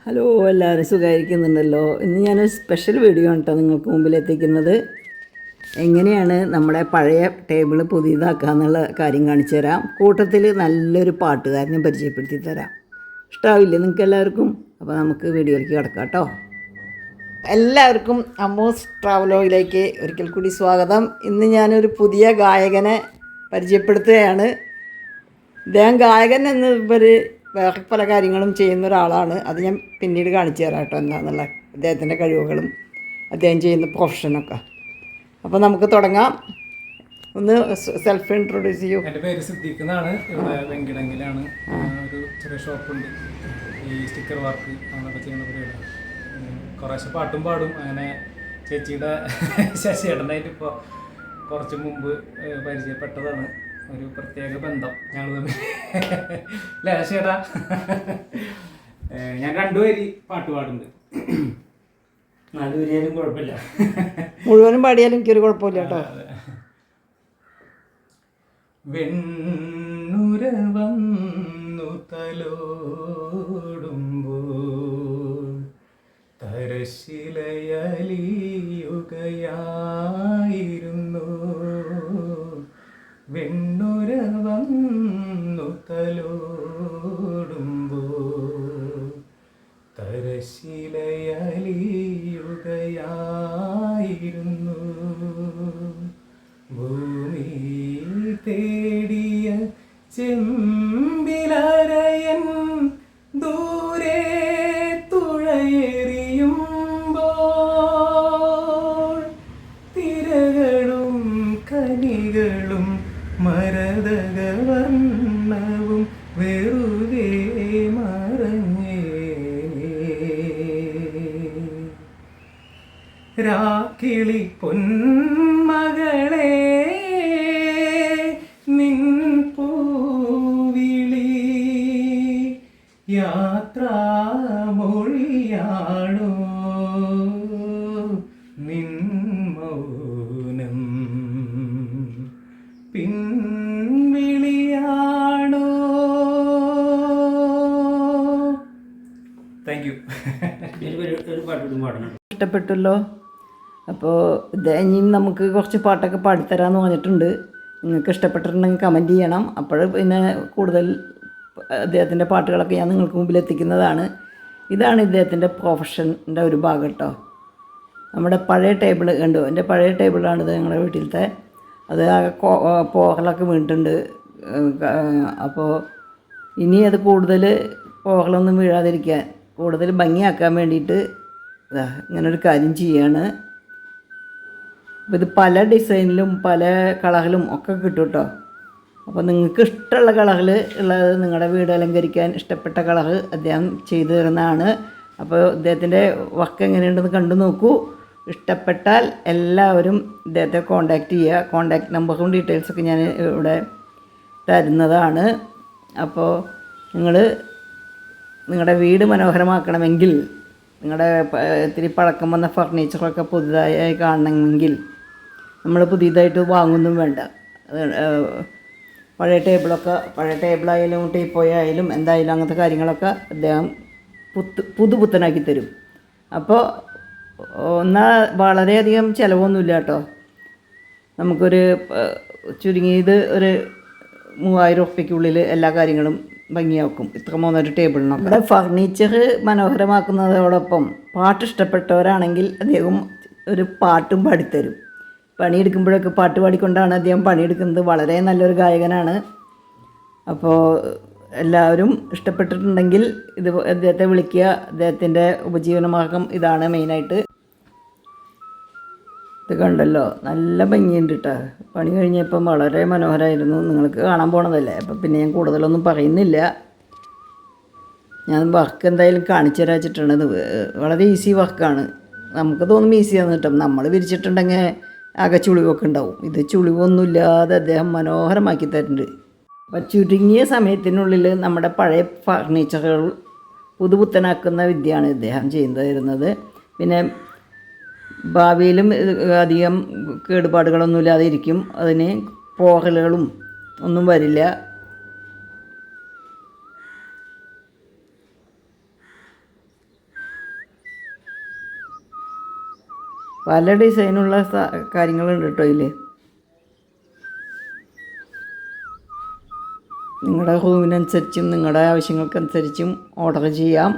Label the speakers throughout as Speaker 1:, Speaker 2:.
Speaker 1: Hello, എല്ലാവരും സുഖമായിരിക്കുന്നുണ്ടല്ലോ. ഇന്ന് ഞാനൊരു സ്പെഷ്യൽ വീഡിയോ ആണ് കേട്ടോ നിങ്ങൾക്ക് മുമ്പിൽ എത്തിക്കുന്നത്. എങ്ങനെയാണ് നമ്മുടെ പഴയ ടേബിൾ പുതിയതാക്കുക എന്നുള്ള കാര്യം കാണിച്ചു തരാം. കൂട്ടത്തിൽ നല്ലൊരു പാട്ടുകാരനെ പരിചയപ്പെടുത്തി തരാം. ഇഷ്ടമാവില്ലേ നിങ്ങൾക്ക് എല്ലാവർക്കും? അപ്പോൾ നമുക്ക് വീഡിയോയിലേക്ക് കിടക്കാം കേട്ടോ. എല്ലാവർക്കും അമ്മൂസ് ട്രാവലോഗിലേക്ക് ഒരിക്കൽ കൂടി സ്വാഗതം. ഇന്ന് ഞാനൊരു പുതിയ ഗായകനെ പരിചയപ്പെടുത്തുകയാണ്. ഇദ്ദേഹം ഗായകൻ എന്നിവർ വേറെ പല കാര്യങ്ങളും ചെയ്യുന്ന ഒരാളാണ്. അത് ഞാൻ പിന്നീട് കാണിച്ചു തരാം കേട്ടോ എന്താണെന്നുള്ള അദ്ദേഹത്തിൻ്റെ കഴിവുകളും അദ്ദേഹം ചെയ്യുന്ന പ്രൊഫഷനൊക്കെ. അപ്പോൾ നമുക്ക് തുടങ്ങാം. ഒന്ന് സെൽഫ് ഇൻട്രൊഡ്യൂസ് ചെയ്യൂ.
Speaker 2: എൻ്റെ പേര് സിദ്ദീഖ് എന്നാണ്. ഇവിടെ വെങ്കിടങ്ങിലാണ് ഒരു ചെറിയ ഷോപ്പുണ്ട്. ഈ സ്റ്റിക്കർ വർക്ക് അങ്ങനെയൊക്കെ ചെയ്യുന്ന പരിപാടി. കുറേശ്ശെ പാട്ടും പാടും. അങ്ങനെ ചേച്ചിയുടെ ശശിയേട്ടനായിട്ട് ഇപ്പോൾ കുറച്ച് മുമ്പ് പരിചയപ്പെട്ടതാണ്. ഒരു പ്രത്യേക ബന്ധം ഞങ്ങൾ തമ്മിൽ അല്ലേ ചേട്ടാ? ഞാൻ രണ്ടുപേര് പാട്ട് പാടുന്നുണ്ട്.
Speaker 3: നാലുപേരും കുഴപ്പമില്ല,
Speaker 1: മുഴുവനും പാടിയാലും എനിക്കൊരു കുഴപ്പമില്ല കേട്ടോ.
Speaker 2: വെണ്ണുര വന്നു തലോടുമ്പോൾ തരശിലയലിയുകയായിരുന്നു. വെണ്ണുര വന്നു തലോടുമ്പോൾ തരശിലയലിയുകയായിരുന്നു. ഭൂമി തേടിയ ചെമ്പിലരയൻ ദൂരെ തുഴയെറിയുമ്പോൾ തിരകളും കനികളും മരതകവർണ്ണവും വെറുതെ മറഞ്ഞേ. രാക്കിളി പൊന്മകളെ നിൻ പൂവിളി യാത്രാമൊഴിയാണോ നിൻ മൗനം പിൻവിളിയാണോ? Thank you.
Speaker 3: ഒരു പാട്ടും പാടണം.
Speaker 1: ഇഷ്ടപ്പെട്ടല്ലോ. അപ്പോൾ ഇനിയും നമുക്ക് കുറച്ച് പാട്ടൊക്കെ പാടിത്തരാമെന്ന് പറഞ്ഞിട്ടുണ്ട്. നിങ്ങൾക്ക് ഇഷ്ടപ്പെട്ടിട്ടുണ്ടെങ്കിൽ കമൻറ്റ് ചെയ്യണം. അപ്പോൾ പിന്നെ കൂടുതൽ അദ്ദേഹത്തിൻ്റെ പാട്ടുകളൊക്കെ ഞാൻ നിങ്ങൾക്ക് മുമ്പിൽ എത്തിക്കുന്നതാണ്. ഇതാണ് ഇദ്ദേഹത്തിൻ്റെ പ്രൊഫഷൻ്റെ ഒരു ഭാഗം കേട്ടോ. നമ്മുടെ പഴയ ടേബിൾ കണ്ടു, എൻ്റെ പഴയ ടേബിളാണിത് ഞങ്ങളുടെ വീട്ടിലത്തെ. അത് പോഹലൊക്കെ വീണിട്ടുണ്ട്. അപ്പോൾ ഇനി അത് കൂടുതൽ പോഹലൊന്നും വീഴാതിരിക്കാൻ കൂടുതൽ ഭംഗിയാക്കാൻ വേണ്ടിയിട്ട് ഇങ്ങനൊരു കാര്യം ചെയ്യാണ്. അപ്പോൾ ഇത് പല ഡിസൈനിലും പല കളറിലും ഒക്കെ കിട്ടും കേട്ടോ. അപ്പോൾ നിങ്ങൾക്ക് ഇഷ്ടമുള്ള കളറിൽ ഉള്ളത് നിങ്ങളുടെ വീട് അലങ്കരിക്കാൻ ഇഷ്ടപ്പെട്ട കളർ അദ്ദേഹം ചെയ്തു തരുന്നതാണ്. അപ്പോൾ ഇദ്ദേഹത്തിൻ്റെ വർക്ക് എങ്ങനെയുണ്ടെന്ന് കണ്ടു നോക്കൂ. ഇഷ്ടപ്പെട്ടാൽ എല്ലാവരും ഇദ്ദേഹത്തെ കോൺടാക്റ്റ് ചെയ്യുക. കോൺടാക്റ്റ് നമ്പറും ഡീറ്റെയിൽസൊക്കെ ഞാൻ ഇവിടെ തരുന്നതാണ്. അപ്പോൾ നിങ്ങൾ നിങ്ങളുടെ വീട് മനോഹരമാക്കണമെങ്കിൽ, നിങ്ങളുടെ ഇത്തിരി പഴക്കം വന്ന ഫർണിച്ചറൊക്കെ പുതുതായി കാണണമെങ്കിൽ നമ്മൾ പുതിയതായിട്ട് വാങ്ങുന്നും വേണ്ട. പഴയ ടേബിളായാലും ടീപ്പോയായാലും എന്തായാലും അങ്ങനത്തെ കാര്യങ്ങളൊക്കെ അദ്ദേഹം പുതുപുത്തനാക്കി തരും. അപ്പോൾ എന്നാൽ വളരെയധികം ചിലവൊന്നുമില്ല കേട്ടോ. നമുക്കൊരു ചുരുങ്ങിയത് ഒരു 3000 ഉറുപ്പ്യക്കുള്ളിൽ എല്ലാ കാര്യങ്ങളും ഭംഗിയാക്കും. ഇത്ര 3 ടേബിളിനൊക്കെ. ഇവിടെ ഫർണിച്ചർ മനോഹരമാക്കുന്നതോടൊപ്പം പാട്ട് ഇഷ്ടപ്പെട്ടവരാണെങ്കിൽ അദ്ദേഹം ഒരു പാട്ടും പാടിത്തരും. പണിയെടുക്കുമ്പോഴൊക്കെ പാട്ട് പാടിക്കൊണ്ടാണ് അദ്ദേഹം പണിയെടുക്കുന്നത്. വളരെ നല്ലൊരു ഗായകനാണ്. അപ്പോൾ എല്ലാവരും ഇഷ്ടപ്പെട്ടിട്ടുണ്ടെങ്കിൽ അദ്ദേഹത്തെ വിളിക്കുക. അദ്ദേഹത്തിൻ്റെ ഉപജീവനമാർഗം ഇതാണ് മെയിനായിട്ട്. ഇത് കണ്ടല്ലോ, നല്ല ഭംഗിയുണ്ട് കേട്ടോ. പണി കഴിഞ്ഞപ്പം വളരെ മനോഹരമായിരുന്നു. നിങ്ങൾക്ക് കാണാൻ പോണതല്ലേ, അപ്പം പിന്നെ ഞാൻ കൂടുതലൊന്നും പറയുന്നില്ല. ഞാൻ വർക്ക് എന്തായാലും കാണിച്ചു തരാൻ വെച്ചിട്ടുണ്ട്. ഇത് വളരെ ഈസി വർക്കാണ്. നമുക്ക് തോന്നും ഈസിയാന്ന് കിട്ടും. നമ്മൾ വിരിച്ചിട്ടുണ്ടെങ്കിൽ ആകെ ചുളിവൊക്കെ ഉണ്ടാവും. ഇത് ചുളിവൊന്നുമില്ലാതെ അദ്ദേഹം മനോഹരമാക്കി തരുന്നുണ്ട്. അപ്പം ചുരുങ്ങിയ സമയത്തിനുള്ളിൽ നമ്മുടെ പഴയ ഫർണിച്ചറുകൾ പുതുപുത്തനാക്കുന്ന വിദ്യയാണ് ഇദ്ദേഹം ചെയ്തു തരുന്നത്. പിന്നെ ഭാവിയിലും അധികം കേടുപാടുകളൊന്നുമില്ലാതെ ഇരിക്കും. അതിന് പോറലുകളും ഒന്നും വരില്ല. പല ഡിസൈനുള്ള കാര്യങ്ങളുണ്ട് കേട്ടോ ഇതിൽ. നിങ്ങളുടെ റൂമിനനുസരിച്ചും നിങ്ങളുടെ ആവശ്യങ്ങൾക്കനുസരിച്ചും ഓർഡർ ചെയ്യാം.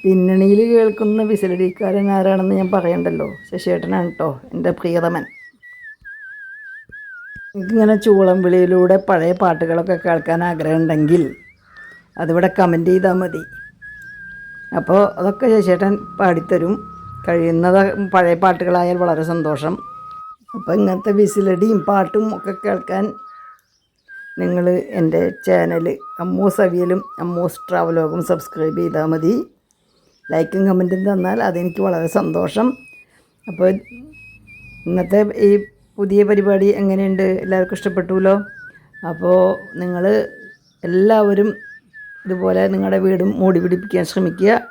Speaker 1: പിന്നണിയിൽ കേൾക്കുന്ന വിസിലടിക്കാരൻ ആരാണെന്ന് ഞാൻ പറയണ്ടല്ലോ, ശശിയേട്ടനാണ് കേട്ടോ, എൻ്റെ പ്രിയതമൻ. എനിക്കിങ്ങനെ ചൂളം വിളിയിലൂടെ പഴയ പാട്ടുകളൊക്കെ കേൾക്കാൻ ആഗ്രഹമുണ്ടെങ്കിൽ അതിവിടെ കമൻറ്റ് ചെയ്താൽ മതി. അപ്പോൾ അതൊക്കെ ശശിയേട്ടൻ പാടിത്തരും. കഴിയുന്നത് പഴയ പാട്ടുകളായാൽ വളരെ സന്തോഷം. അപ്പോൾ ഇങ്ങനത്തെ വിസിലടിയും പാട്ടും ഒക്കെ കേൾക്കാൻ നിങ്ങൾ എൻ്റെ ചാനൽ അമ്മൂസ് അവിയലും അമ്മൂസ് ട്രാവലോഗും സബ്സ്ക്രൈബ് ചെയ്താൽ മതി. ലൈക്കും കമൻറ്റും തന്നാൽ അതെനിക്ക് വളരെ സന്തോഷം. അപ്പോൾ ഇന്നത്തെ ഈ പുതിയ പരിപാടി എങ്ങനെയുണ്ട്? എല്ലാവർക്കും ഇഷ്ടപ്പെട്ടുല്ലോ. അപ്പോൾ നിങ്ങൾ എല്ലാവരും ഇതുപോലെ നിങ്ങളുടെ വീടും മൂടി പിടിപ്പിക്കാൻ ശ്രമിക്കുക.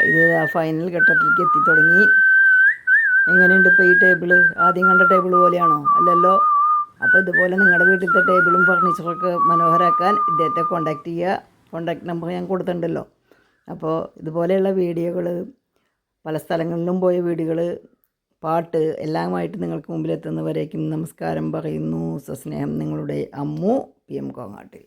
Speaker 1: ഇത് ഫൈനൽ ഘട്ടത്തിലേക്ക് എത്തിത്തുടങ്ങി. എങ്ങനെയുണ്ട് ഇപ്പോൾ ഈ ടേബിള്? ആദ്യം കണ്ട ടേബിൾ പോലെയാണോ? അല്ലല്ലോ. അപ്പോൾ ഇതുപോലെ നിങ്ങളുടെ വീട്ടിലത്തെ ടേബിളും ഫർണിച്ചറൊക്കെ മനോഹരമാക്കാൻ ഇദ്ദേഹത്തെ കോൺടാക്റ്റ് ചെയ്യുക. കോൺടാക്റ്റ് നമ്പർ ഞാൻ കൊടുത്തിട്ടുണ്ടല്ലോ. അപ്പോൾ ഇതുപോലെയുള്ള വീഡിയോകൾ, പല സ്ഥലങ്ങളിലും പോയ വീഡിയോകൾ, പാട്ട് എല്ലാമായിട്ട് നിങ്ങൾക്ക് മുമ്പിലെത്തുന്നവരേക്കും നമസ്കാരം പറയുന്നു. സസ്നേഹം, നിങ്ങളുടെ അമ്മു PM കോങ്ങാട്ടിൽ.